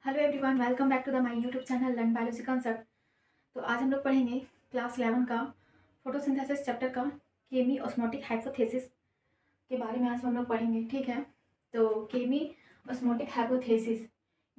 Hello everyone, welcome back to the my YouTube channel learn biology concept. तो आज हम लोग पढ़ेंगे क्लास 11 का फोटोसिंथेसिस चैप्टर का केमी ऑस्मोटिक हाइपोथेसिस के बारे में आज हम लोग पढ़ेंगे। ठीक है, तो केमी ऑस्मोटिक हाइपोथेसिस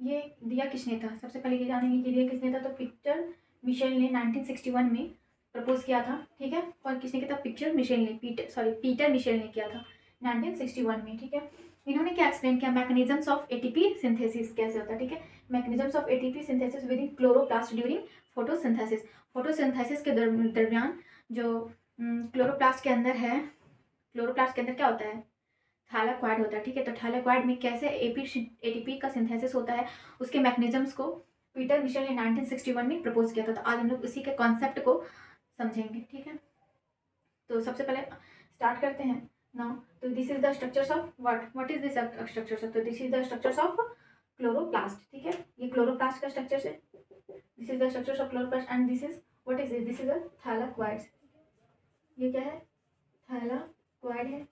ये दिया किसने था? सबसे पहले ये जानेंगे कि दिया किसने था। तो पीटर मिशेल ने 1961 में प्रपोज किया था। ठीक है, और किसने किया था? पीटर मिशेल ने किया था 1961 में। ठीक है, इन्होंने क्या एक्सप्लेन किया? मैकेनिज्म्स ऑफ एटीपी सिंथेसिस कैसे होता है। ठीक है, mechanisms of ATP synthesis with in chloroplast during photosynthesis. Photosynthesis के दरमियान जो क्लोरोप्लास्ट के अंदर है, क्लोरोप्लास्ट के अंदर क्या होता है? थैलाक्वाइड होता है। ठीक है, तो थैलाक्वाइड में कैसे एटीपी का सिंथेसिस होता है, उसके मैकेनिज्म्स को पीटर मिशेल ने 1961 में प्रपोज किया था। तो आज हम लोग उसी के कॉन्सेप्ट को समझेंगे। ठीक है, तो सबसे पहले स्टार्ट करते हैं नाउ। तो this is the structures of what is this structures of? तो this is the structures of chloroplast. ठीक है, ये क्लोरोप्लास्ट का स्ट्रक्चर है। This is the structures of chloroplast and this is what is this is a thylakoid. ये क्या है? Thylakoid है,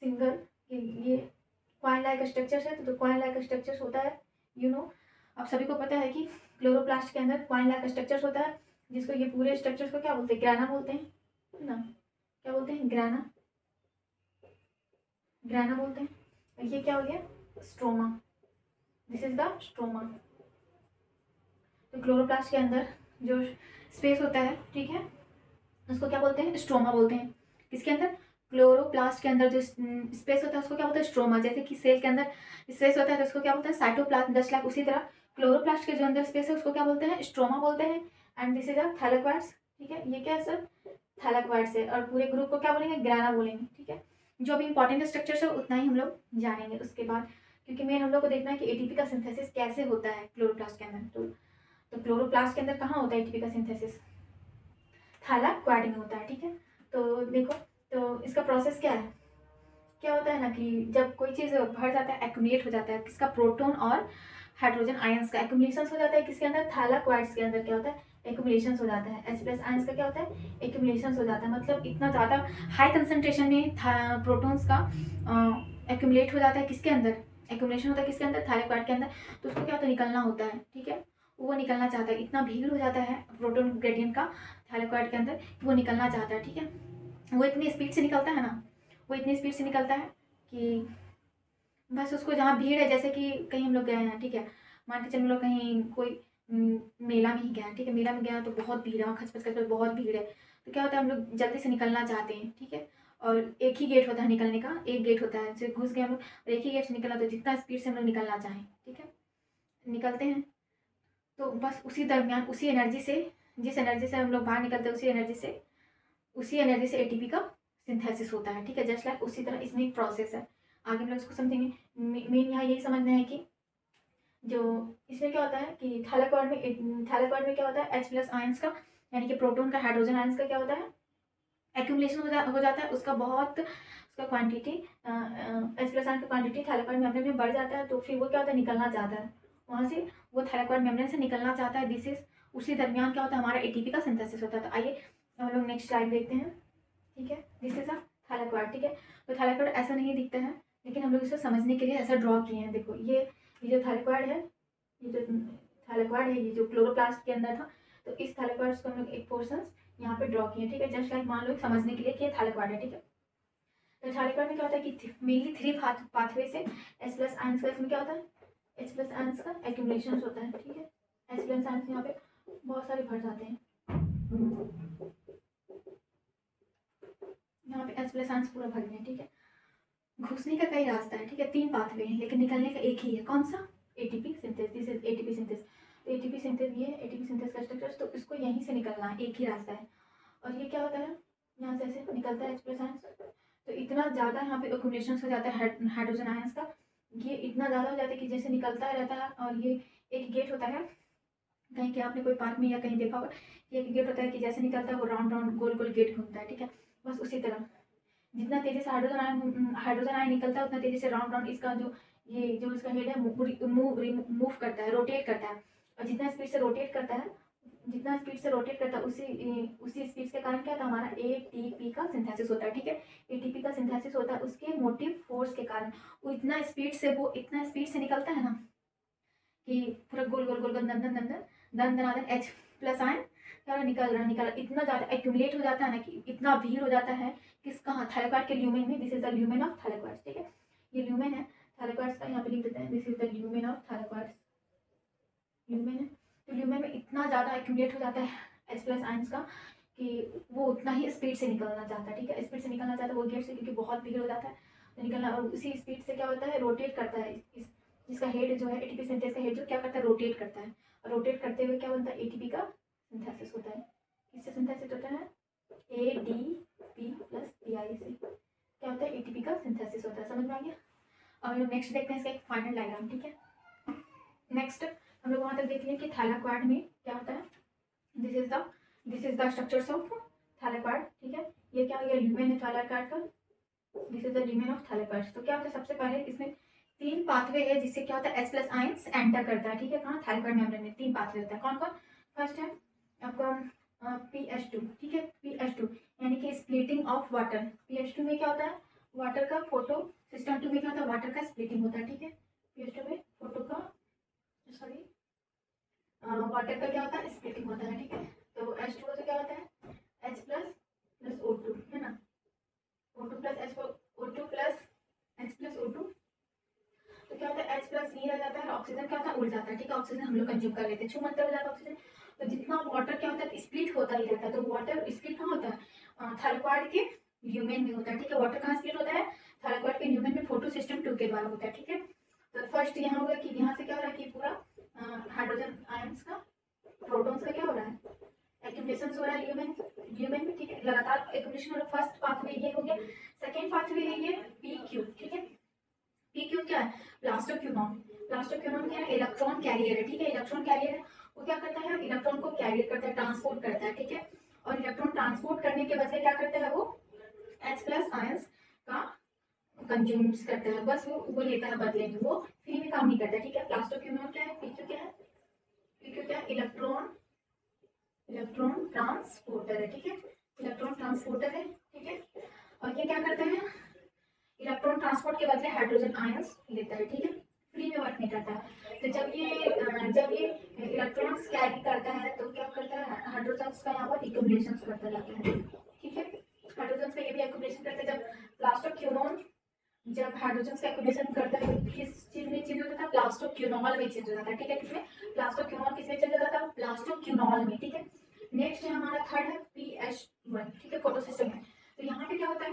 सिंगल। ये क्वाइन लाइक स्ट्रक्चर्स है। तो क्वाइन लाइक स्ट्रक्चर्स होता है, यू नो, आप सभी को पता है कि क्लोरोप्लास्ट के अंदर क्वाइन लाइक स्ट्रक्चर्स होता है, जिसको ये पूरे स्ट्रक्चर्स को क्या बोलते हैं? ग्राना बोलते हैं ना। क्या बोलते हैं? ग्राना, ग्राना बोलते हैं। ये क्या हो गया? Stroma. This is the stroma. तो क्लोरोप्लास्ट के अंदर जो स्पेस होता है, ठीक है, उसको क्या बोलते हैं? स्ट्रोमा बोलते हैं। किसके अंदर? क्लोरोप्लास्ट के अंदर जो स्पेस होता है उसको क्या बोलते हैं? स्ट्रोमा। जैसे कि सेल के अंदर स्पेस होता है तो उसको क्या बोलते हैं? साइटोप्लाज्म। जस्ट लाइक उसी तरह क्लोरोप्लास्ट के जो अंदर स्पेस है उसको क्या बोलते हैं? स्ट्रोमा बोलते हैं। And this is a thylakoids. ठीक है, ये क्या है सर? थैलाक्वाइड्स है। और पूरे ग्रुप को क्या बोलेंगे? ग्राना बोलेंगे। ठीक है, जो भी इंपॉर्टेंट स्ट्रक्चर्स है उतना ही हम लोग जानेंगे उसके बाद, क्योंकि मेन हम लोग को देखना है कि एटीपी का सिंथेसिस कैसे होता है क्लोरोप्लास्ट के अंदर। तो क्लोरोप्लास्ट के अंदर कहाँ होता है एटीपी का सिंथेसिस? थैलाक्वाइड में होता है। ठीक है, तो देखो, तो इसका प्रोसेस क्या है? क्या होता है ना कि जब कोई चीज़ भर जाता है, एक्यूमुलेट हो जाता है, किसका? प्रोटॉन और हाइड्रोजन आयंस का एक्यूमुलेशन हो जाता है। किसके अंदर? थैलाक्वाइड्स के अंदर क्या होता है? एक्यूमुलेशन हो जाता है। H प्लस आयंस का क्या होता है? एक्यूमुलेशन हो जाता है। मतलब इतना ज़्यादा हाई कंसनट्रेशन में प्रोटॉन्स का एक्यूमुलेट हो जाता है। किसके अंदर एक्यूमुलेशन होता है? किसके अंदर? थैलाक्वाइड के अंदर। तो उसको क्या होता है? निकलना होता है। ठीक है, वो निकलना चाहता है। इतना भीड़ हो जाता है प्रोटॉन ग्रेडियंट का थैलाक्वाइड के अंदर कि वो निकलना चाहता है। ठीक है, वो इतनी स्पीड से निकलता है ना, वो इतनी स्पीड से निकलता है कि बस उसको जहाँ भीड़ है, जैसे कि कहीं हम लोग गए हैं, ठीक है, मान के चलो लोग कहीं कोई मेला में ही गए हैं। ठीक है, मेला में गए हैं तो बहुत भीड़ है वहाँ, खच खच बहुत भीड़ है। तो क्या होता है? हम लोग जल्दी से निकलना चाहते हैं। ठीक है, और एक ही गेट होता है निकलने का, एक गेट होता है, जैसे घुस गए हम लोग और एक ही गेट से निकलना, तो जितना स्पीड से हम लोग निकलना चाहें, ठीक है, निकलते हैं। तो बस उसी दरमियान, उसी एनर्जी से, जिस एनर्जी से हम लोग बाहर निकलते हैं उसी एनर्जी से एटीपी का सिंथेसिस होता है। ठीक है, जस्ट लाइक उसी तरह इसमें एक प्रोसेस है। आगे हम लोग इसको समझेंगे। मेन यहाँ यही समझना है कि जो इसमें क्या होता है कि थैलाक्वाइड में क्या होता है? H प्लस आयंस का, यानी कि प्रोटॉन का, हाइड्रोजन आयंस का क्या होता है? एक्यूमुलेशन हो जाता है। उसका क्वांटिटी H प्लस आयन का क्वांटिटी थैलाक्वाइड मेम्ब्रेन में बढ़ जाता है। तो फिर वो क्या होता है? निकलना चाहता है वहाँ से, वो थैलाक्वाइड मेम्ब्रेन से निकलना चाहता है। दिस इज उसी दरमियान क्या होता है? हमारा एटीपी का सिंथेसिस होता है। तो आइए हम लोग नेक्स्ट स्लाइड देखते हैं। ठीक है, दिस इज अ थैलाक्वाइड। ठीक है, तो थैलाक्वाइड ऐसा नहीं दिखता है, लेकिन हम लोग इसे समझने के लिए ऐसा ड्रॉ किए हैं। देखो, ये जो थैलाक्वाइड है, ये जो थैलाक्वाइड है, ये जो क्लोरोप्लास्ट के अंदर था, तो इस थैलाक्वाइड को हम लोग एक पोर्शन यहाँ पे ड्रॉ किए। ठीक है, जस्ट लाइक मान लो समझने के लिए कि ये थैलाक्वाइड है। ठीक है, तो थैलाक्वाइड में क्या होता है कि मेनली 3 पाथवे से H प्लस आयंस का, इसमें क्या होता है? H प्लस आयंस का एक्यूमुलेशन होता है। ठीक है, H प्लस आयंस यहाँ पे बहुत सारे भर जाते हैं। यहाँ पे H प्लस आयंस पूरा भर गए। ठीक है, घुसने का कई रास्ता है। ठीक है, 3 पाथवे हैं, लेकिन निकलने का एक ही है। कौन सा? ATP synthase. This is ATP synthase. तो एटीपी सिंथेस, ये एटीपी सिंथेस का स्ट्रक्चर, तो इसको यहीं से निकलना है, एक ही रास्ता है। और ये क्या होता है? यहाँ से ऐसे निकलता है H प्लस आयंस। तो इतना ज़्यादा यहाँ पे एक्यूमुलेशन हो जाता है हाइड्रोजन आयंस का, ये इतना ज़्यादा हो जाता है कि जैसे निकलता रहता है। और ये एक गेट होता है, कहीं के आपने कोई पार्क में या कहीं देखा होगा, ये एक गेट होता है कि जैसे निकलता है वो राउंड राउंड गोल गोल गेट घूमता है। ठीक है, बस उसी तरह जितना तेजी से हाइड्रोजन आयन निकलता है, उतना तेजी से राउंड राउंड इसका जो इसका हेड है मूव करता है, रोटेट करता है। और जितना स्पीड से रोटेट करता है, उसी स्पीड के कारण क्या होता है? हमारा एटीपी का सिंथेसिस होता है। ठीक है, एटीपी का सिंथेसिस होता है उसके मोटिव फोर्स के कारण। वो इतना स्पीड से निकलता है ना कि पूरा गोल गोल गोल दन दन दन दन दन दनादन H प्लस आयन क्या निकल रहा इतना ज़्यादा एक्यूमुलेट हो जाता है ना कि इतना भीड़ हो जाता है किस कहाँ थायलाकॉइड के ल्यूमेन में। This is the lumen of thylakoids, ठीक है, ये ल्यूमेन है थायलाकॉइड्स का, यहाँ पे लिख देते हैं this is the lumen of thylakoids, lumen है। तो ल्यूमेन में इतना ज़्यादा एक्यूमुलेट हो जाता है H प्लस आयंस का कि वो उतना ही स्पीड से निकलना चाहता है, ठीक है, स्पीड से निकलना चाहता है वो गेट से, क्योंकि बहुत भीड़ हो जाता है तो निकलना, और उसी स्पीड से क्या होता है रोटेट करता है जिसका हेड जो है एटीपी सिंथेस का हेड जो क्या करता है रोटेट करता है, और रोटेट करते हुए क्या बनता है एटीपी का सिंथेसिस होता है। किससे सिंथेसिस होता है ADP प्लस PI से क्या होता है एटीपी का सिंथेसिस होता है। समझ में आ गया। अब हम लोग नेक्स्ट देखते हैं इसका एक फाइनल डायग्राम, ठीक है। नेक्स्ट हम लोग वहाँ तक देख लिए कि थायलाकॉइड में क्या होता है, this is the structures of thylakoid, ठीक है, ये क्या हो गया ल्यूमेन है थायलाकॉइड का, this is the lumen of thylakoid. तो क्या होता है सबसे पहले इसमें 3 पाथवे है जिससे क्या होता है H प्लस आयंस एंटर करता है, ठीक है, कहाँ थायलाकॉइड मेम्ब्रेन में 3 पाथवे होता है। कौन कौन? फर्स्ट है आपका PH2, ठीक है, PH2 यानी कि स्प्लिटिंग ऑफ वाटर। PH2 में क्या होता है वाटर का फोटो सिस्टम 2 में क्या होता है वाटर का स्प्लिटिंग होता है, ठीक है, PH2 में फोटो का सॉरी वाटर का क्या होता है स्प्लिटिंग होता है, ठीक है। तो H2O से क्या होता है H प्लस O2 है ना, O2 plus O2 plus H plus O2, तो क्या होता है H प्लस E रह जाता है, ऑक्सीजन क्या होता है उड़ जाता है, ठीक है, ऑक्सीजन हम लोग कंज्यूम कर लेते हैं, छूमंतर हो जाता है ऑक्सीजन। तो जितना वाटर क्या होता है स्प्लिट होता ही रहता है, तो वाटर स्प्लिट कहाँ होता है थायलाकॉइड के ल्यूमेन में होता है, ठीक है, वाटर कहाँ स्प्लिट होता है थायलाकॉइड के ल्यूमेन में फोटो सिस्टम 2 के द्वारा होता है, ठीक है। तो फर्स्ट यहाँ होगा कि यहाँ से क्या हो रहा है कि पूरा हाइड्रोजन आयंस का प्रोटॉन्स का क्या हो रहा है एक्यूमुलेशन हो रहा है ल्यूमेन में, ठीक है, लगातार एक्यूमुलेशन हो रहा है। फर्स्ट पाथवे ये हो गया। सेकेंड पाथवे है ये PQ, ठीक है, PQ क्या है प्लास्टोक्यूनॉन क्या है इलेक्ट्रॉन कैरियर है, ठीक है, इलेक्ट्रॉन कैरियर है, वो क्या करता है इलेक्ट्रॉन को कैरियर करता है ट्रांसपोर्ट करता है, ठीक है, और इलेक्ट्रॉन ट्रांसपोर्ट करने के बदले क्या करता है वो H प्लस आयंस का कंज्यूम करता है, बस वो लेता है बदले में, वो फ्री में काम नहीं करता, ठीक है। प्लास्टोक्यूनॉन क्या है PQ क्या है इलेक्ट्रॉन ट्रांसपोर्टर है, ठीक है, इलेक्ट्रॉन ट्रांसपोर्टर है, ठीक है, और ये क्या करते हैं इलेक्ट्रॉन ट्रांसपोर्ट के बदले हाइड्रोजन आयंस लेता है, ठीक है, फ्री में वर्क नहीं करता है। तो जब ये इलेक्ट्रॉन्स कैरी करता है तो क्या करता है हाइड्रोजन्स का यहाँ पर एक्यूमुलेशन करता जाता है, ठीक है, हाइड्रोजन्स का ये भी एक्यूमुलेशन करते हैं। जब प्लास्टोक्यूनॉन जब हाइड्रोजन्स का एक्यूमुलेशन करता है तो किस चीज में चेंज हो जाता है प्लास्टोक्यूनॉल में चेंज हो जाता है, ठीक है, किसमें प्लास्टोक्यूनॉल किसमें चेंज हो जाता है प्लास्टोक्यूनॉल में, ठीक है। नेक्स्ट है हमारा थर्ड है PH1, ठीक है, फोटो सिस्टम में। तो यहाँ पे क्या होता है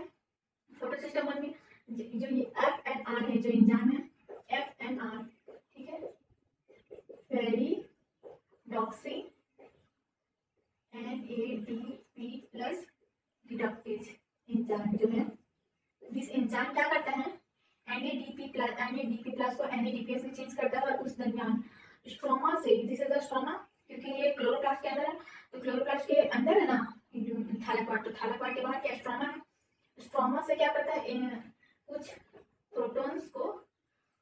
फोटो सिस्टम 1 में जो ये FNR है जो एंजाइम है FNR, ठीक है, फेरिडॉक्सी NADP प्लस रिडक्टेज एंजाइम जो है, दिस एंजाइम क्या करता है NADP प्लस को NADPS में चेंज करता है, और उस दरमियान स्ट्रोमा से, दिस इज द स्ट्रोमा क्योंकि ये क्लोरोप्लास्ट के अंदर है, तो क्लोरोप्लास्ट के अंदर है ना थायलाकॉइड, तो थायलाकॉइड के बाहर क्या स्ट्रोमा है, स्ट्रोमा से क्या करता है इन कुछ प्रोटॉन्स को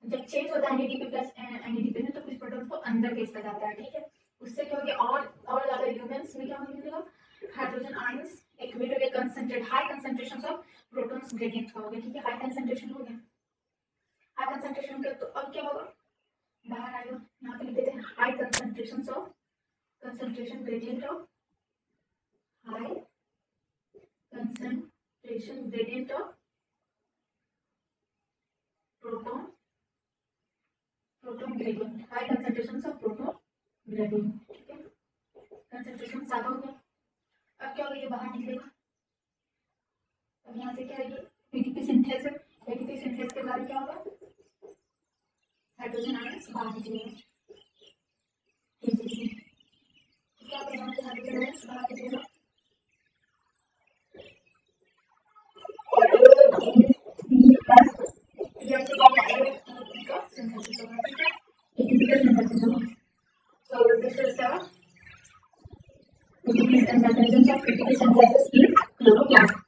जब चेंज होता है NADP प्लस NADP में तो कुछ प्रोटॉन्स को अंदर भेजता जाता है, ठीक है, उससे क्या हो गया और ज्यादा ह्यूमंस में क्या होने लगेगा हाइड्रोजन आयंस एक्यूमुलेट हो गए, concentrate high concentration of protons gradient का हो गया, ठीक है, हाई कंसंट्रेशन हो गया, हाई कंसंट्रेशन के तो अब क्या होगा बाहर आएगा, यहाँ पे लिख देते हैं high concentration gradient of high concentration gradient of proton gradient, high concentration of proton gradient, ठीक है, कंसंट्रेशन ज्यादा हो गया। अब क्या होगा ये बाहर निकलेगा, अब यहाँ से क्या है एटीपी सिंथेस के द्वारा क्या होगा हाइड्रोजन आयंस बाहर निकलेगा, क्या होगा यहाँ से हाइड्रोजन आयंस बाहर निकलेगा, So this is the mechanisms of critical synthesis in chloroplast.